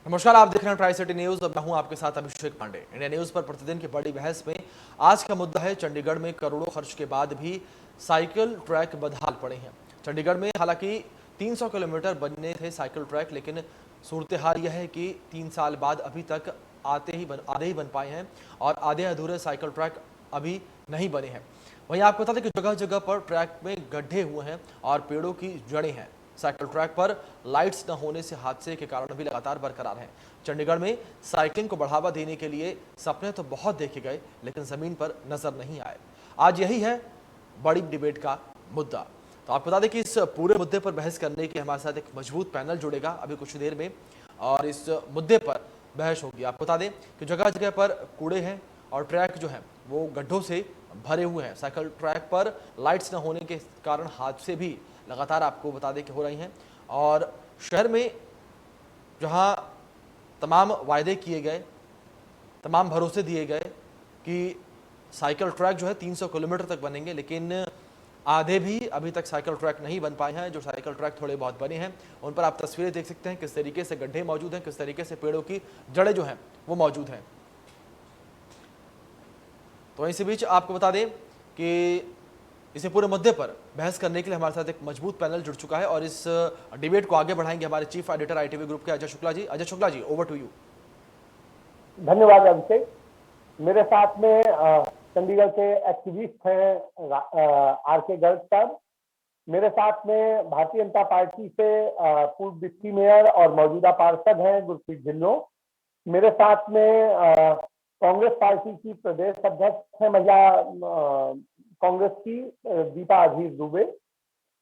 नमस्कार, आप देख रहे हैं ट्राई सिटी न्यूज और मैं हूं आपके साथ अभिषेक पांडे। इंडिया न्यूज पर प्रतिदिन की बड़ी बहस में आज का मुद्दा है चंडीगढ़ में करोड़ों खर्च के बाद भी साइकिल ट्रैक बदहाल पड़े हैं। चंडीगढ़ में हालांकि 300 किलोमीटर बनने थे साइकिल ट्रैक, लेकिन सूरत हाल यह है कि 3 साल बाद अभी तक आधे ही बन पाए हैं और आधे अधूरे साइकिल ट्रैक अभी नहीं बने हैं। वहीं आपको बता दें कि जगह जगह पर ट्रैक में गड्ढे हुए हैं और पेड़ों की जड़ें हैं। साइकिल ट्रैक पर लाइट्स न होने से हादसे के कारण भी लगातार बरकरार हैं। चंडीगढ़ में साइकिलिंग को बढ़ावा देने के लिए सपने तो बहुत देखे गए, लेकिन जमीन पर नजर नहीं आए। आज यही है बड़ी डिबेट का मुद्दा। तो आपको बता दें कि इस पूरे मुद्दे पर बहस करने के हमारे साथ एक मजबूत पैनल जुड़ेगा अभी कुछ देर में और इस मुद्दे पर बहस होगी। आपको बता दें कि जगह जगह पर कूड़े हैं और ट्रैक जो है वो गड्ढों से भरे हुए हैं। साइकिल ट्रैक पर लाइट्स न होने के कारण हादसे भी लगातार आपको बता दें कि हो रही हैं और शहर में जहां तमाम वायदे किए गए, तमाम भरोसे दिए गए कि साइकिल ट्रैक जो है 300 किलोमीटर तक बनेंगे, लेकिन आधे भी अभी तक साइकिल ट्रैक नहीं बन पाए हैं। जो साइकिल ट्रैक थोड़े बहुत बने हैं उन पर आप तस्वीरें देख सकते हैं, किस तरीके से गड्ढे मौजूद हैं, किस तरीके से पेड़ों की जड़ें जो हैं वो मौजूद हैं। तो इसी बीच आपको बता दें कि इसे पूरे मुद्दे पर बहस करने के लिए हमारे साथ एक मजबूत पैनल जुड़ चुका है और इस डिबेट को आगे बढ़ाएंगे हमारे चीफ एडिटर आईटीवी ग्रुप के Ajay Shukla ji. Ajay Shukla ji, over to you. धन्यवाद अभिषेक। मेरे साथ में चंडीगढ़ के एक्टिविस्ट हैं आर के गर्ग साहब। मेरे साथ में भारतीय जनता पार्टी से पूर्व डिप्टी मेयर और मौजूदा पार्षद हैं गुरप्रीत ढिल्लों। मेरे साथ में कांग्रेस पार्टी की प्रदेश अध्यक्ष है महिला कांग्रेस की दीपा अजीज दुबे।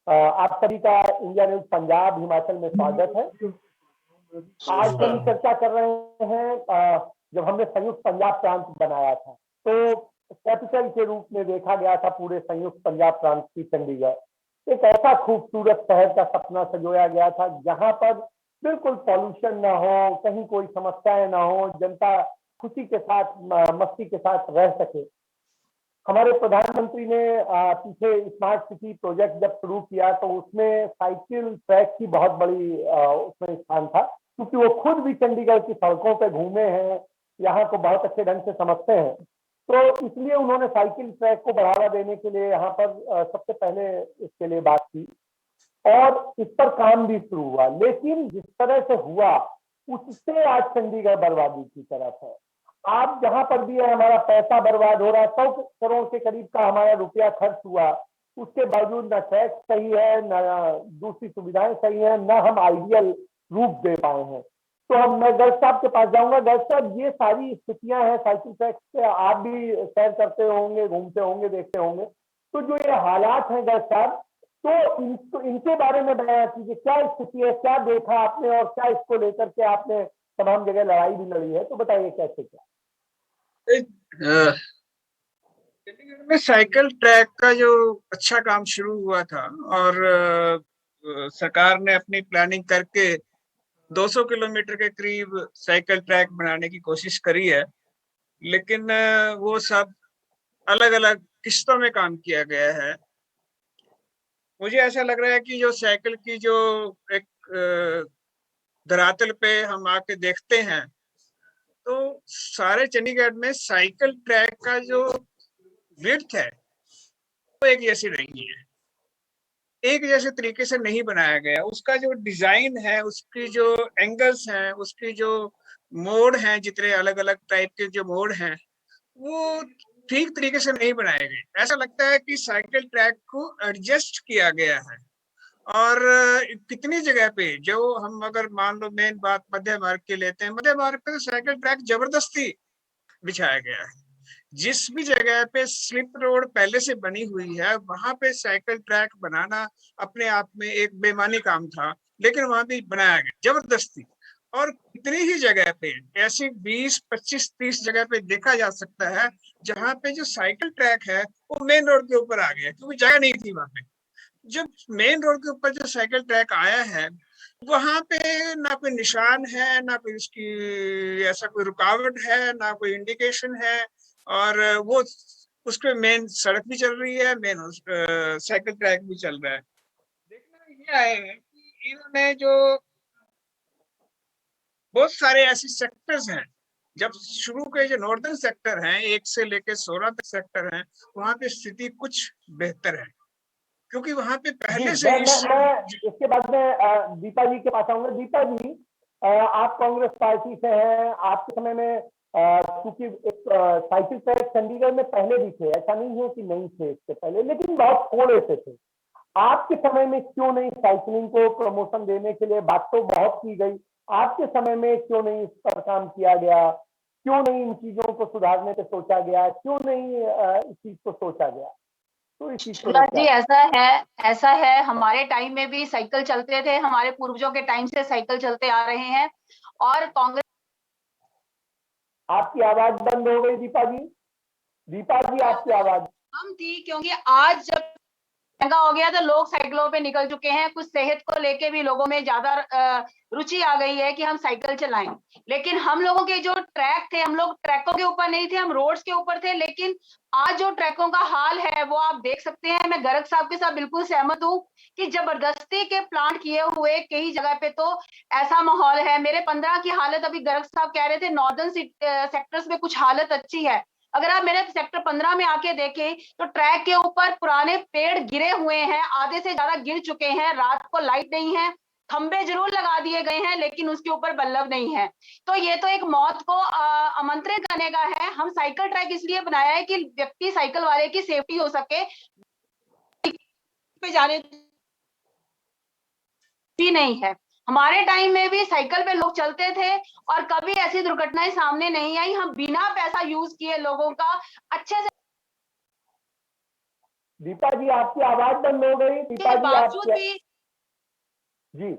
आप सभी का इंडिया न्यूज पंजाब हिमाचल में स्वागत है। आज हम चर्चा कर रहे हैं जब हमने संयुक्त पंजाब प्रांत बनाया था तो कैपिटल के रूप में देखा गया था पूरे संयुक्त पंजाब प्रांत की चंडीगढ़। एक ऐसा खूबसूरत शहर का सपना सजोया गया था जहां पर बिल्कुल पॉल्यूशन ना हो, कहीं कोई समस्याएं ना हो, जनता खुशी के साथ मस्ती के साथ रह सके। हमारे प्रधानमंत्री ने पीछे स्मार्ट सिटी प्रोजेक्ट जब शुरू किया तो उसमें साइकिल ट्रैक की बहुत बड़ी उसमें स्थान था, क्योंकि वो खुद भी चंडीगढ़ की सड़कों पे घूमे हैं, यहाँ को बहुत अच्छे ढंग से समझते हैं। तो इसलिए उन्होंने साइकिल ट्रैक को बढ़ावा देने के लिए यहाँ पर सबसे पहले इसके लिए बात की और इस पर काम भी शुरू हुआ। लेकिन जिस तरह से हुआ उससे आज चंडीगढ़ बर्बादी की तरफ है। आप जहां पर भी है हमारा पैसा बर्बाद हो रहा है। 100 करोड़ के करीब का हमारा रुपया खर्च हुआ, उसके बावजूद न ट्रैक सही है, न दूसरी सुविधाएं सही है, न हम आइडियल रूप दे पाए हैं। तो अब मैं गर्ग साहब के पास जाऊंगा। गर्ग साहब, ये सारी स्थितियां हैं साइकिल ट्रैक से, आप भी सैर करते होंगे, घूमते होंगे, देखते होंगे। तो जो ये हालात हैं गर्ग साहब, तो इनके बारे में बयान कीजिए। क्या स्थिति है, क्या देखा आपने और क्या इसको लेकर के आपने तमाम जगह लड़ाई भी लड़ी है, तो बताइए कैसे क्या। चंडीगढ़ में साइकिल ट्रैक का जो अच्छा काम शुरू हुआ था और सरकार ने अपनी प्लानिंग करके 200 किलोमीटर के करीब साइकिल ट्रैक बनाने की कोशिश करी है, लेकिन वो सब अलग अलग किस्तों में काम किया गया है। मुझे ऐसा लग रहा है कि जो साइकिल की जो एक धरातल पे हम आके देखते हैं तो सारे चंडीगढ़ में साइकिल ट्रैक का जो विड्थ है वो एक जैसी नहीं है, एक जैसे तरीके से नहीं बनाया गया। उसका जो डिजाइन है, उसकी जो एंगल्स हैं, उसकी जो मोड़ हैं, जितने अलग अलग टाइप के जो मोड़ हैं वो ठीक तरीके से नहीं बनाए गए। ऐसा लगता है कि साइकिल ट्रैक को एडजस्ट किया गया है। और कितनी जगह पे जो हम अगर मान लो मेन बात मध्य मार्ग की लेते हैं, मध्य मार्ग पे तो साइकिल ट्रैक जबरदस्ती बिछाया गया है। जिस भी जगह पे स्लिप रोड पहले से बनी हुई है वहां पे साइकिल ट्रैक बनाना अपने आप में एक बेमानी काम था, लेकिन वहां भी बनाया गया जबरदस्ती। और कितनी ही जगह पे ऐसी 20, 25, 30 जगह पे देखा जा सकता है जहां पे जो साइकिल ट्रैक है वो मेन रोड के ऊपर आ गया, क्योंकि जगह नहीं थी वहां पे। जब मेन रोड के ऊपर जो साइकिल ट्रैक आया है वहां पे ना कोई निशान है, ना कोई उसकी ऐसा कोई रुकावट है, ना कोई इंडिकेशन है। और वो उसके मेन सड़क भी चल रही है, मेन साइकिल ट्रैक भी चल रहा है। देखना ये आए कि इन्होंने जो बहुत सारे ऐसे सेक्टर्स हैं। जब शुरू के जो नॉर्दर्न सेक्टर हैं 1 से लेकर 16 तक सेक्टर हैं, वहां पे स्थिति कुछ बेहतर है, क्योंकि वहां पे जी पहले से ही मैं इसके बाद में दीपा जी के पास आऊंगा। दीपा जी, आप कांग्रेस पार्टी से हैं, आपके समय में क्योंकि एक साइकिल ट्रैक चंडीगढ़ में पहले भी थे, ऐसा नहीं है कि नहीं थे इससे पहले, लेकिन बहुत थोड़े से थे। आपके समय में क्यों नहीं साइकिलिंग को प्रमोशन देने के लिए, बात तो बहुत की गई, आपके समय में क्यों नहीं इस पर काम किया गया, क्यों नहीं इन चीजों को सुधारने पे सोचा गया, क्यों नहीं इस चीज को सोचा गया? तो इस चीज को शुक्ला लेकर जी, ऐसा है हमारे टाइम में भी साइकिल चलते थे, हमारे पूर्वजों के टाइम से साइकिल चलते आ रहे हैं। और कांग्रेस आपकी आवाज बंद हो गई दीपा जी। दीपा जी, आपकी आवाज हम थी, क्योंकि आज जब महंगा हो गया तो लोग साइकिलों पे निकल चुके हैं। कुछ सेहत को लेके भी लोगों में ज्यादा रुचि आ गई है कि हम साइकिल चलाएं। लेकिन हम लोगों के जो ट्रैक थे, हम लोग ट्रैकों के ऊपर नहीं थे, हम रोड्स के ऊपर थे। लेकिन आज जो ट्रैकों का हाल है वो आप देख सकते हैं। मैं गर्ग साहब के साथ बिल्कुल सहमत हूँ कि जबरदस्ती के प्लांट किए हुए कई जगह पे तो ऐसा माहौल है। मेरे 15 की हालत, अभी गर्ग साहब कह रहे थे नॉर्दर्न सेक्टर्स में कुछ हालत अच्छी है। अगर आप मेरे सेक्टर 15 में आके देखें तो ट्रैक के ऊपर पुराने पेड़ गिरे हुए हैं, आधे से ज्यादा गिर चुके हैं। रात को लाइट नहीं है, खंबे जरूर लगा दिए गए हैं लेकिन उसके ऊपर बल्लभ नहीं है। तो ये तो एक मौत को आमंत्रित करने का है। हम साइकिल ट्रैक इसलिए बनाया है कि व्यक्ति साइकिल वाले की सेफ्टी हो सके, पे जाने भी नहीं है। हमारे टाइम में भी साइकिल पे लोग चलते थे और कभी ऐसी दुर्घटनाएं सामने नहीं आई। हम बिना पैसा यूज किए लोगों का अच्छे से दीपा जी, आपकी आवाज बंद हो गई। दीपा जी, बावजूद आप भी जी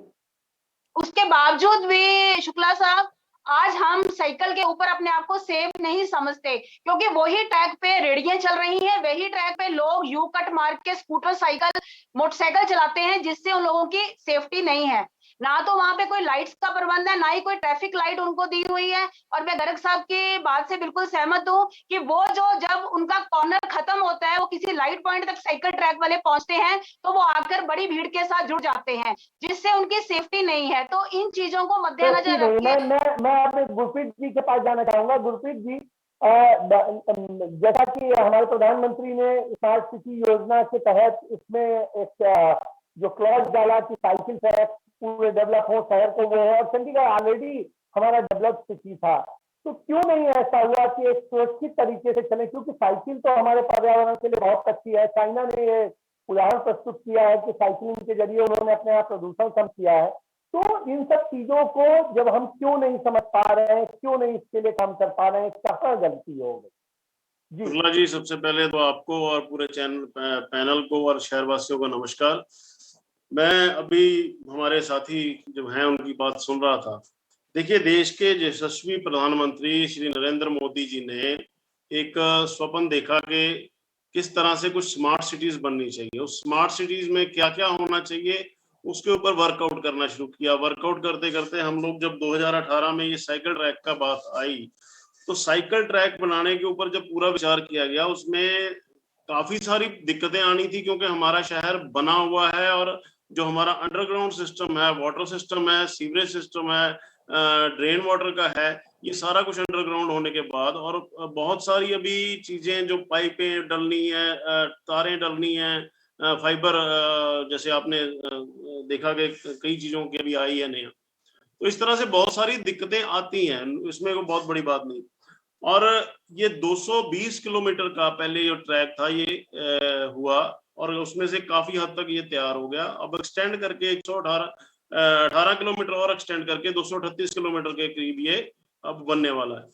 उसके बावजूद भी शुक्ला साहब, आज हम साइकिल के ऊपर अपने आप को सेफ नहीं समझते, क्योंकि वही ट्रैक पे रेडियां चल रही हैं, वही ट्रैक पे लोग यू कट मार के स्कूटर, साइकिल, मोटरसाइकिल चलाते हैं, जिससे उन लोगों की सेफ्टी नहीं है। ना तो वहां पे कोई लाइट्स का प्रबंध है, ना ही कोई ट्रैफिक लाइट उनको दी हुई है। और मैं गर्ग साहब की बात से बिल्कुल सहमत हूँ कि वो जो जब उनका कॉर्नर खत्म होता है, वो किसी लाइट पॉइंट तक साइकिल ट्रैक वाले पहुंचते हैं तो वो आकर बड़ी भीड़ के साथ जुड़ जाते हैं, जिससे उनकी सेफ्टी नहीं है। तो इन चीजों को सेफ्टी मद्देनजर नहीं। रख के मैं आपने गुरप्रीत जी के पास जाना चाहूंगा। गुरप्रीत जी, जैसा कि हमारे प्रधानमंत्री ने स्मार्ट सिटी योजना के तहत इसमें एक जो क्लॉज डाला कि साइकिल ट्रैक पूरे डेवलप हो शहर को, वो है, और चंडीगढ़ ऑलरेडी हमारा डेवलप सिटी था, तो क्यों नहीं ऐसा हुआ कि एक सुरक्षित तरीके से चले? क्योंकि साइकिल तो हमारे पर्यावरण के लिए बहुत अच्छी है। चाइना ने ये उदाहरण प्रस्तुत किया है कि साइकिलिंग के जरिए उन्होंने अपने यहाँ प्रदूषण कम किया है। तो इन सब चीजों को जब हम क्यों नहीं समझ पा रहे हैं, क्यों नहीं इसके लिए काम कर पा रहे हैं, कहाँ गलती हो गई? जी शुक्ला जी, सबसे पहले तो आपको और पूरे चैनल पैनल को और शहरवासियों को नमस्कार। मैं अभी हमारे साथी जो हैं उनकी बात सुन रहा था। देखिए, देश के यशस्वी प्रधानमंत्री श्री नरेंद्र मोदी जी ने एक स्वप्न देखा कि किस तरह से कुछ स्मार्ट सिटीज बननी चाहिए, उस स्मार्ट सिटीज में क्या क्या होना चाहिए, उसके ऊपर वर्कआउट करना शुरू किया। वर्कआउट करते करते हम लोग जब 2018 में ये साइकिल ट्रैक का बात आई, तो साइकिल ट्रैक बनाने के ऊपर जब पूरा विचार किया गया, उसमें काफी सारी दिक्कतें आनी थी, क्योंकि हमारा शहर बना हुआ है और जो हमारा अंडरग्राउंड सिस्टम है, वाटर सिस्टम है, सीवरेज सिस्टम है, ड्रेन वाटर का है, ये सारा कुछ अंडरग्राउंड होने के बाद, और बहुत सारी अभी चीजें जो पाइपें डलनी है, तारें डलनी है, फाइबर, जैसे आपने देखा कि कई चीजों की अभी आई है नया। तो इस तरह से बहुत सारी दिक्कतें आती हैं, इसमें कोई बहुत बड़ी बात नहीं। और ये 220 किलोमीटर का पहले जो ट्रैक था ये हुआ, और उसमें से काफी हद तक ये तैयार हो गया। अब एक्सटेंड करके 18 किलोमीटर और एक्सटेंड करके 238 किलोमीटर के करीब ये अब बनने वाला है।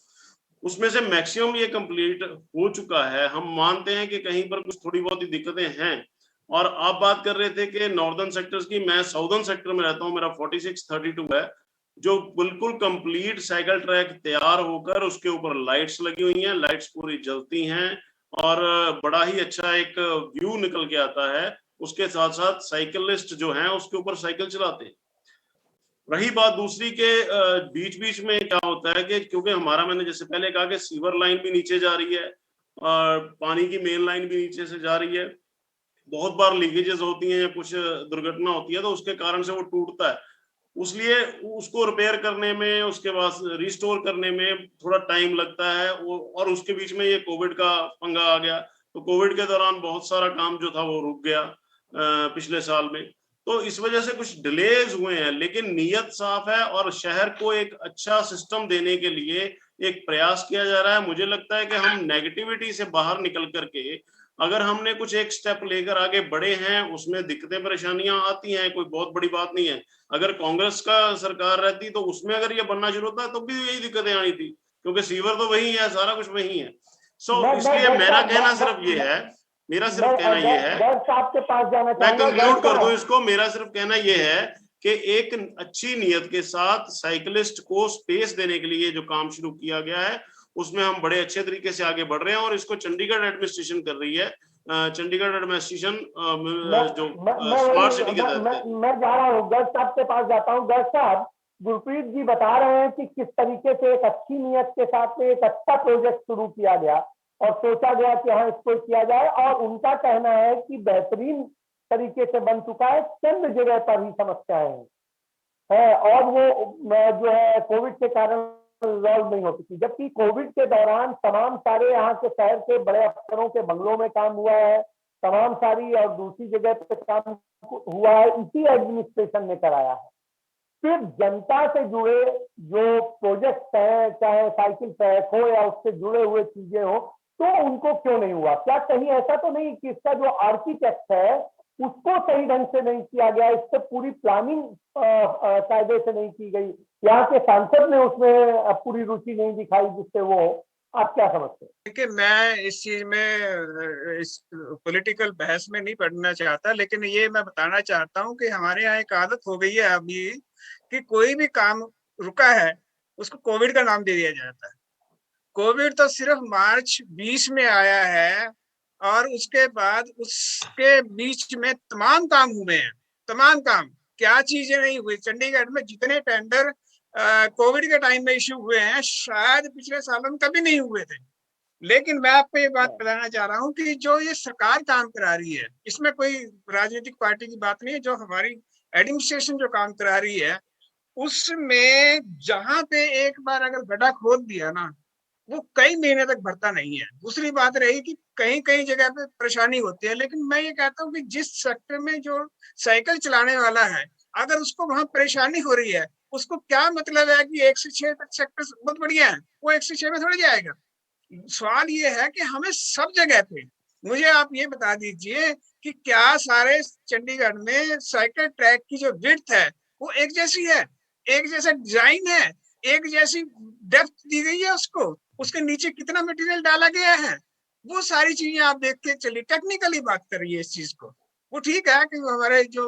उसमें से मैक्सिमम ये कंप्लीट हो चुका है। हम मानते हैं कि कहीं पर कुछ थोड़ी बहुत ही दिक्कतें हैं। और आप बात कर रहे थे कि नॉर्दर्न सेक्टर्स की, मैं साउदर्न सेक्टर में रहता हूँ, मेरा 4632 है, जो बिल्कुल कंप्लीट साइकिल ट्रैक तैयार होकर उसके ऊपर लाइट्स लगी हुई हैं, लाइट्स पूरी जलती हैं और बड़ा ही अच्छा एक व्यू निकल के आता है। उसके साथ साथ साइकिलिस्ट जो हैं उसके ऊपर साइकिल चलाते हैं। रही बात दूसरी के बीच बीच में क्या होता है कि क्योंकि हमारा, मैंने जैसे पहले कहा कि सीवर लाइन भी नीचे जा रही है और पानी की मेन लाइन भी नीचे से जा रही है, बहुत बार लीकेजेस होती हैं या कुछ दुर्घटना होती है तो उसके कारण से वो टूटता है। उसलिए उसको रिपेयर करने में, उसके बाद रिस्टोर करने में थोड़ा टाइम लगता है। और उसके बीच में ये कोविड का पंगा आ गया, तो कोविड के दौरान बहुत सारा काम जो था वो रुक गया पिछले साल में। तो इस वजह से कुछ डिलेज हुए हैं, लेकिन नीयत साफ है और शहर को एक अच्छा सिस्टम देने के लिए एक प्रयास किया जा रहा है। मुझे लगता है कि हम नेगेटिविटी से बाहर निकल करके अगर हमने कुछ एक स्टेप लेकर आगे बढ़े हैं, उसमें दिक्कतें परेशानियां आती हैं, कोई बहुत बड़ी बात नहीं है। अगर कांग्रेस का सरकार रहती तो उसमें अगर ये बनना शुरू होता तो भी यही दिक्कतें आनी थी, क्योंकि सीवर तो वही है, सारा कुछ वही है। इसलिए मेरा कहना सिर्फ ये है, मेरा सिर्फ कहना ये है, आपके पास जाना मैं चाहूंगा। कंक्लूड कर दूं इसको। मेरा सिर्फ कहना ये है कि एक अच्छी नीयत के साथ साइकिलिस्ट को स्पेस देने के लिए जो काम शुरू किया गया है, उसमें हम बड़े अच्छे तरीके से आगे बढ़ रहे हैं और इसको चंडीगढ़ एडमिनिस्ट्रेशन कर रही है। चंडीगढ़ एडमिनिस्ट्रेशन जो स्मार्ट सिटी के तहत। मैं जा रहा हूँ, गर्ग साहब के पास जाता हूँ। गर्ग साहब, गुरप्रीत जी बता रहे हैं कि किस तरीके से एक अच्छी नीयत के साथ में एक अच्छा प्रोजेक्ट शुरू किया गया और सोचा गया कि हाँ इसको किया जाए, और उनका कहना है कि बेहतरीन तरीके से बन चुका है, चंद जगह पर ही समस्याएं हैं और वो जो है कोविड के कारण रिजॉल्व नहीं हो सकी। जबकि कोविड के दौरान तमाम सारे यहाँ के शहर के बड़े अफसरों के बंगलों में काम हुआ है, तमाम सारी और दूसरी जगह पे काम हुआ है, इसी एडमिनिस्ट्रेशन ने कराया है। फिर जनता से जुड़े जो प्रोजेक्ट हैं, चाहे साइकिल ट्रैक हो या उससे जुड़े हुए चीजें हो, तो उनको क्यों नहीं हुआ? क्या कहीं ऐसा तो नहीं कि इसका जो आर्किटेक्ट है उसको सही ढंग से नहीं किया गया, इससे पूरी प्लानिंग कायदे से नहीं की गई, यहाँ के सांसद ने उसमें पूरी रुचि नहीं दिखाई जिससे वो, आप क्या समझते हैं? देखिए, मैं इस चीज में इस पॉलिटिकल बहस में नहीं पढ़ना चाहता, लेकिन ये मैं बताना चाहता हूँ कि हमारे यहाँ एक आदत हो गई है अभी कि कोई भी काम रुका है उसको कोविड का नाम दे दिया जाता है। कोविड तो सिर्फ मार्च 20 में आया है और उसके बाद उसके बीच में तमाम काम हुए हैं। तमाम काम, क्या चीजें नहीं हुई? चंडीगढ़ में जितने टेंडर कोविड के टाइम में इश्यू हुए हैं शायद पिछले सालों में कभी नहीं हुए थे। लेकिन मैं आपको ये बात बताना चाह रहा हूँ कि जो ये सरकार काम करा रही है, इसमें कोई राजनीतिक पार्टी की बात नहीं है। जो हमारी एडमिनिस्ट्रेशन जो काम करा रही है उसमें जहां पे एक बार अगर गड्ढा खोद दिया ना, वो कई महीने तक भरता नहीं है। दूसरी बात रही कि कहीं कहीं जगह पे परेशानी होती है, लेकिन मैं ये कहता हूँ कि जिस सेक्टर में जो साइकिल चलाने वाला है अगर उसको वहां परेशानी हो रही है, उसको क्या मतलब है कि 1 से 6 तक सेक्टर बहुत बढ़िया है, वो 1 से 6 में थोड़ी जाएगा। सवाल ये है कि हमें सब जगह पे, मुझे आप ये बता दीजिए कि क्या सारे चंडीगढ़ में साइकिल ट्रैक की जो विड्थ है वो एक जैसी है, एक जैसा डिजाइन है, एक जैसी डेप्थ दी गई है उसको, उसके नीचे कितना मटेरियल डाला गया है, वो सारी चीजें आप देख के चलिए। टेक्निकली बात करिए इस चीज को। वो ठीक है कि हमारे जो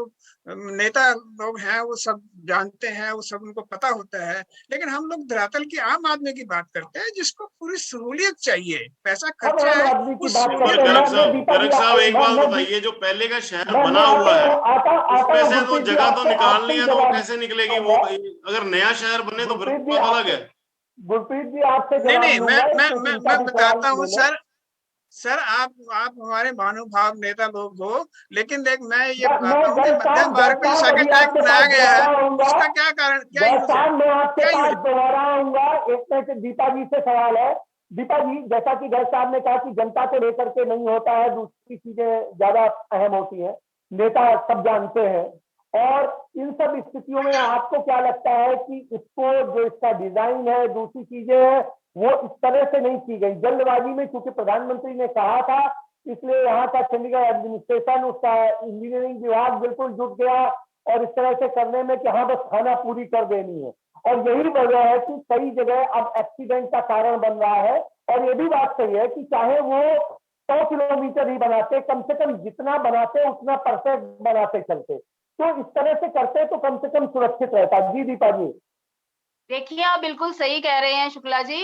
नेता लोग हैं वो सब जानते हैं, वो सब उनको पता होता है, लेकिन हम लोग धरातल की आम आदमी की बात करते हैं जिसको पूरी सहूलियत चाहिए, पैसा खर्चा है उस सहूलियत। गर्ग साहब एक बात बताइए, जो पहले का शहर बना हुआ है उसमें से तो जगह तो निकालनी है, तो वो कैसे निकलेगी? वो अगर नया शहर बने तो फिर बात अलग है। गुरप्रीत जी आपसे नहीं, मैं बताता हूँ सर, आप हमारे महानुभाव नेता लोग हो, लेकिन देख मैं ये बताता हूँ कि मध्यम मार्ग पे साइकिल ट्रैक बनाया गया है, उसका क्या कारण, क्या यूज है? मैं आपके पास दोहराऊंगा। एक मिनट, दीपा जी से सवाल है। दीपा जी, जैसा कि गर्ग साहब ने कहा कि जनता को लेकर के नहीं होता है, दूसरी चीजें ज्यादा अहम होती है, नेता सब जानते हैं, और इन सब स्थितियों में आपको क्या लगता है कि इसको जो इसका डिजाइन है, दूसरी चीजें हैं, वो इस तरह से नहीं की गई जल्दबाजी में? क्योंकि प्रधानमंत्री ने कहा था, इसलिए यहाँ का चंडीगढ़ एडमिनिस्ट्रेशन, उसका इंजीनियरिंग विभाग बिल्कुल जुट गया और इस तरह से करने में कि हाँ बस खाना पूरी कर देनी है। और यही वजह है कि कई जगह अब एक्सीडेंट का कारण बन रहा है। और ये भी बात सही है कि चाहे वो 100 किलोमीटर ही बनाते, कम से कम जितना बनाते उतना परफेक्ट बनाते चलते, तो इस तरह से करते तो कम से कम सुरक्षित रहता। जी दीपा जी। देखिए, आप बिल्कुल सही कह रहे हैं शुक्ला जी।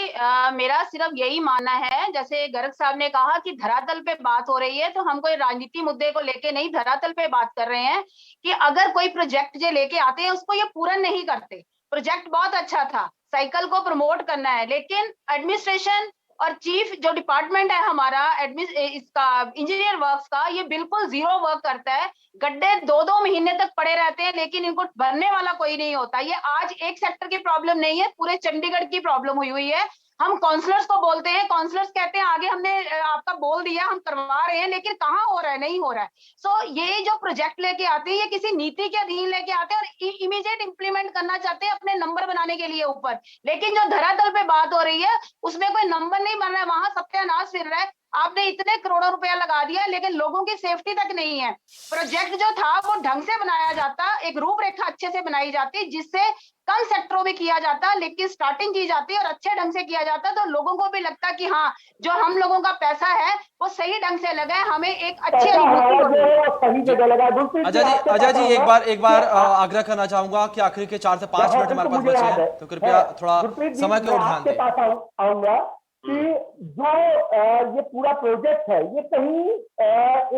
मेरा सिर्फ यही मानना है, जैसे गर्ग साहब ने कहा कि धरातल पे बात हो रही है, तो हम कोई राजनीति मुद्दे को लेके नहीं, धरातल पे बात कर रहे हैं कि अगर कोई प्रोजेक्ट जो लेके आते हैं उसको ये पूरा नहीं करते। प्रोजेक्ट बहुत अच्छा था, साइकिल को प्रमोट करना है, लेकिन एडमिनिस्ट्रेशन और चीफ जो डिपार्टमेंट है हमारा इसका इंजीनियर वर्क्स का, ये बिल्कुल जीरो वर्क करता है। गड्ढे 2-2 महीने तक पड़े रहते हैं, लेकिन इनको भरने वाला कोई नहीं होता। ये आज एक सेक्टर की प्रॉब्लम नहीं है, पूरे चंडीगढ़ की प्रॉब्लम हुई है। हम काउंसलर्स को बोलते हैं, काउंसलर्स कहते हैं आगे हमने आपका बोल दिया, हम करवा रहे हैं, लेकिन कहाँ हो रहा है, नहीं हो रहा है। सो ये जो प्रोजेक्ट लेके आते हैं, ये किसी नीति के अधीन लेके आते हैं और इमीडिएट इंप्लीमेंट करना चाहते हैं अपने नंबर बनाने के लिए ऊपर। लेकिन जो धरातल पे बात हो रही है उसमें कोई नंबर नहीं बन रहा है, वहां सत्यानाश फिर रहा है। आपने इतने करोड़ों रुपया लगा दिया, लेकिन लोगों की सेफ्टी तक नहीं है। प्रोजेक्ट जो था वो ढंग से बनाया जाता, एक रूपरेखा अच्छे से बनाई जाती, जिससे कम सेक्टरों में किया जाता, लेकिन स्टार्टिंग की जाती और अच्छे ढंग से किया जाता, तो लोगों को भी लगता कि हाँ, जो हम लोगों का पैसा है वो सही ढंग से लगा है, हमें एक अच्छी सही जगह लगा। अजय जी एक बार आग्रह करना चाहूंगा कि आखिर के 4 से 5 मिनट हमारे पास बचे हैं, तो कृपया थोड़ा समय की ओर ध्यान दें। आऊंगा कि जो ये पूरा प्रोजेक्ट है, ये कहीं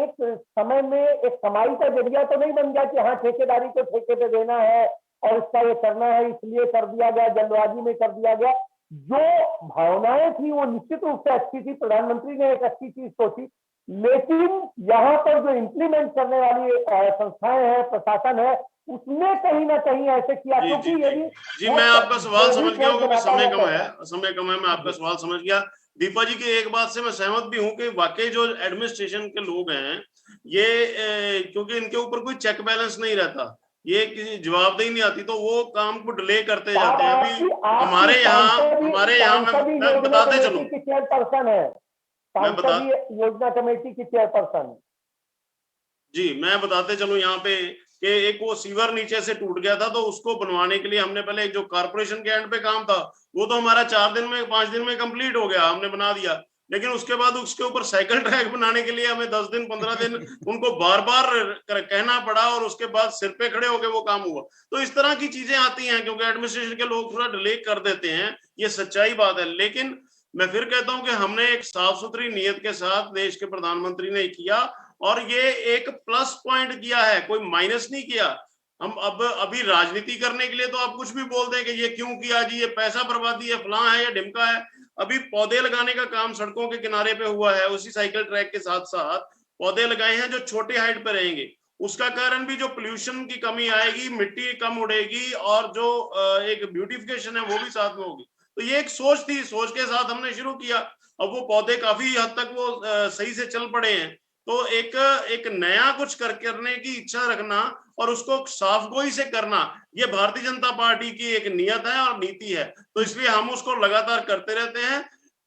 एक समय में एक कमाई का जरिया तो नहीं बन गया कि हाँ ठेकेदारी को ठेके पे देना है और इसका ये करना है इसलिए कर दिया गया, जल्दबाजी में कर दिया गया। जो भावनाएं थी वो निश्चित रूप से अच्छी थी, प्रधानमंत्री ने एक अच्छी चीज सोची, लेकिन यहाँ पर जो इम्प्लीमेंट करने वाली संस्थाएं हैं, प्रशासन है, उसने कहीं ना कहीं ऐसे किया। क्योंकि यदि जी मैं आपका सवाल समझ गया हूँ, क्योंकि समय कम है, मैं आपका सवाल समझ गया। दीपा जी की एक बात से मैं सहमत भी हूँ कि वाकई जो एडमिनिस्ट्रेशन के लोग हैं ये क्योंकि इनके ऊपर कोई चेक बैलेंस नहीं रहता, ये किसी जवाबदेही नहीं आती, तो वो काम को डिले करते जाते हैं। अभी हमारे यहाँ मैं बताते चलूं, चेयरपर्सन है, योजना कमेटी की चेयरपर्सन। जी मैं बताते चलूं यहाँ पे कि एक वो सीवर नीचे से टूट गया था, तो उसको बनवाने के लिए हमने पहले जो कारपोरेशन के एंड पे काम था वो तो हमारा 4 दिन में 5 दिन में कंप्लीट हो गया, हमने बना दिया। लेकिन उसके बाद उसके ऊपर साइकिल ट्रैक बनाने के लिए हमें 10 दिन 15 दिन उनको बार बार कहना पड़ा, और उसके बाद सिर पे खड़े होकर वो काम हुआ। तो इस तरह की चीजें आती हैं क्योंकि एडमिनिस्ट्रेशन के लोग थोड़ा डिले कर देते हैं, ये सच्चाई बात है। लेकिन मैं फिर कहता हूं कि हमने एक साफ सुथरी नीयत के साथ देश के प्रधानमंत्री ने किया, और ये एक प्लस पॉइंट किया है, कोई माइनस नहीं किया। हम अब अभी राजनीति करने के लिए तो आप कुछ भी बोल दें कि ये क्यों किया जी, ये पैसा बर्बादी है, फलां है या ढिमका है। अभी पौधे लगाने का काम सड़कों के किनारे पे हुआ है, उसी साइकिल ट्रैक के साथ साथ पौधे लगाए हैं जो छोटे हाइट पे रहेंगे। उसका कारण भी जो पोल्यूशन की कमी आएगी, मिट्टी कम उड़ेगी, और जो एक ब्यूटिफिकेशन है वो भी साथ में होगी। तो ये एक सोच थी, सोच के साथ हमने शुरू किया। अब वो पौधे काफी हद तक वो सही से चल पड़े हैं। तो एक नया कुछ करने की इच्छा रखना और उसको साफ गोई से करना, ये भारतीय जनता पार्टी की एक नियत है और नीति है। तो इसलिए हम उसको लगातार करते रहते हैं।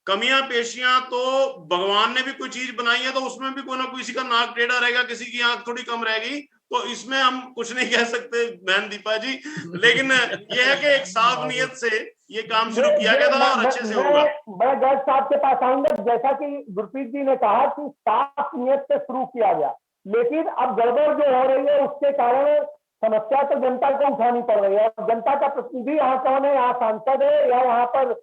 कमियां पेशियां तो भगवान ने भी कोई चीज बनाई है, तो उसमें भी कोई ना किसी का नाक टेढ़ा रहेगा, किसी की आंख थोड़ी कम रहेगी, तो इसमें हम कुछ नहीं कह सकते बहन दीपा जी। लेकिन यह है कि एक साफ नियत से ये काम शुरू किया गया था और अच्छे से होगा। मैं जज साहब के पास आऊंगा। जैसा कि गुरप्रीत जी ने कहा कि साफ नियत से शुरू किया गया, लेकिन अब गड़बड़ जो हो रही है उसके कारण समस्या तो जनता को उठानी पड़ रही है। और जनता का प्रतिनिधि यहाँ कौन है? यहाँ सांसद है या यहाँ पर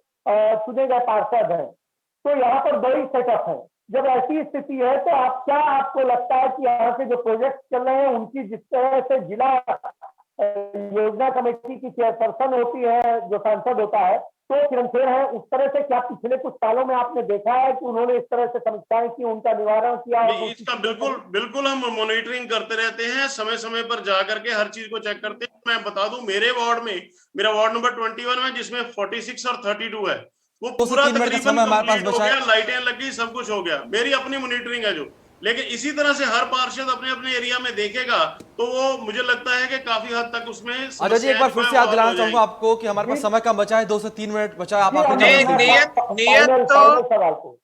चुने गए पार्षद हैं। तो यहाँ पर बड़ी सेटअप है। जब ऐसी स्थिति है तो आपको लगता है कि यहाँ से जो प्रोजेक्ट चल रहे हैं उनकी जिस तरह से जिला योजना कमेटी की चेयरपर्सन होती है, जो सांसद होता है, तो किरण खेर है, उस तरह से क्या पिछले कुछ सालों में आपने देखा है कि उन्होंने इस तरह से समस्याएं की, उनका निवारण किया? इसका बिल्कुल हम मॉनिटरिंग करते रहते हैं, समय समय पर जा करके हर चीज को चेक करते हैं। मैं बता दूं, मेरे वार्ड में, मेरा वार्ड नंबर 21 है, जिसमें 46 और 32 है, वो पूरा तकरीबन कंप्लीट हो गया, लाइटें लगी, सब कुछ हो गया। मेरी अपनी मॉनिटरिंग है जो। लेकिन इसी तरह से हर पार्षद अपने अपने एरिया में देखेगा तो वो मुझे लगता है कि काफी हद तक उसमें। अजय जी एक बार फिर से याद दिलाना चाहूंगा आपको कि हमारे पास समय कम बचा है, 2 से 3 मिनट बचा है। आप नियत तो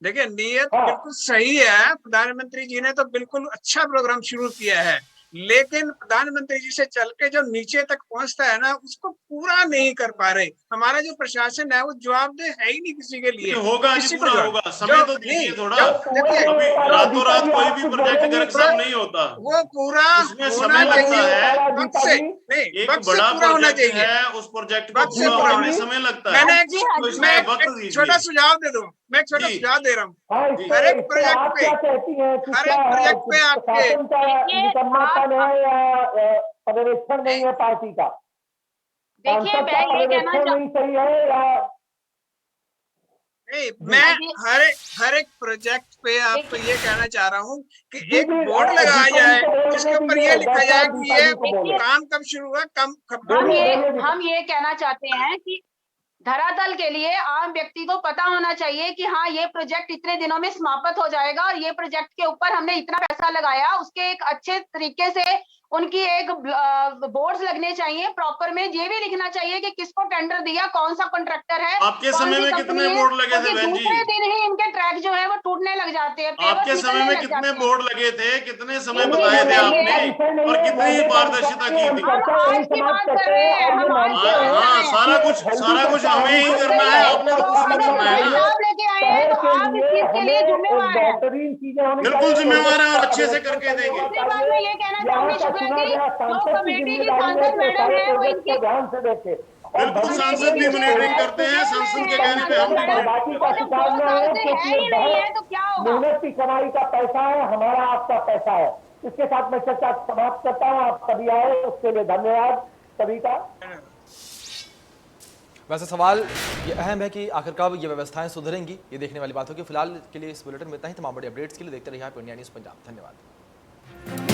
देखिए, नियत बिल्कुल सही है। प्रधानमंत्री जी ने तो बिल्कुल अच्छा प्रोग्राम शुरू किया है, लेकिन प्रधानमंत्री जी से चल के जो नीचे तक पहुंचता है ना, उसको पूरा नहीं कर पा रहे। हमारा जो प्रशासन है वो जवाबदेह है ही नहीं किसी के लिए। होगा जी, पूरा होगा, समय तो दीजिए थोड़ा। रातों रात कोई भी प्रोजेक्ट घर नहीं होता, वो पूरा उसमें समय लगता है, वक्त से नहीं, एक बड़ा पूरा होना चाहिए। उस प्रोजेक्ट को पूरा होने समय लगता है। मैं एक छोटा सुझाव दे दूं, मैं एक छोटा सुझाव दे रहा हूँ। हर एक प्रोजेक्ट पे आपके पर्यवेक्षण नहीं है पार्टी का। देखिए मैं ये कहना नहीं सही है या मैं हर एक प्रोजेक्ट पे आपको ये कहना चाह रहा हूँ कि एक बोर्ड लगाया जाए जिसके ऊपर ये लिखा जाए कि ये काम कब शुरू हुआ, हम ये कहना चाहते हैं कि धरातल के लिए आम व्यक्ति को पता होना चाहिए कि हाँ ये प्रोजेक्ट इतने दिनों में समाप्त हो जाएगा और ये प्रोजेक्ट के ऊपर हमने इतना पैसा लगाया, उसके एक अच्छे तरीके से उनकी एक बोर्ड्स लगने चाहिए, प्रॉपर में ये भी लिखना चाहिए कि किसको टेंडर दिया, कौन सा कॉन्ट्रैक्टर है। आपके समय में कितने बोर्ड लगे थे बहन जी? दूसरे दिन ही इनके ट्रैक जो है वो टूटने लग जाते हैं। आपके समय में कितने बोर्ड लगे थे, कितने समय बताए थे आपने और कितनी पारदर्शिता की थी? आज की बात कर रहे हैं हम, हाँ, सारा कुछ हमें ही करना है, आपने तो कुछ नहीं करना है ना। आप लेके आए हैं तो आप इस चीज के लिए जिम्मेवार हैं। बिल्कुल जिम्मेवार है और अच्छे से करके देंगे। दूसरी बात मैं ये कहना चाहूंगी शुक्ला जी, जो कमेटी की सांसद मैडम है वो इनकी ध्यान से देखे। बिल्कुल सांसद भी मॉनिटरिंग करते हैं, सांसद के कहने पे हम भी बाकी का शिकार न है क्योंकि ही नहीं है तो क्या होगा। मेहनत की कमाई का पैसा है, हमारा आपका पैसा है। इसके साथ मैं चर्चा समाप्त करता हूँ। आप सभी आए उसके लिए धन्यवाद सभी का। वैसे सवाल ये अहम है कि आखिर कब ये व्यवस्थाएं सुधरेंगी, ये देखने वाली बात होगी। फिलहाल के लिए इस बुलेटिन में इतना ही। तमाम बड़ी अपडेट्स के लिए देखते रहिए आप इंडिया न्यूज़ पंजाब। धन्यवाद।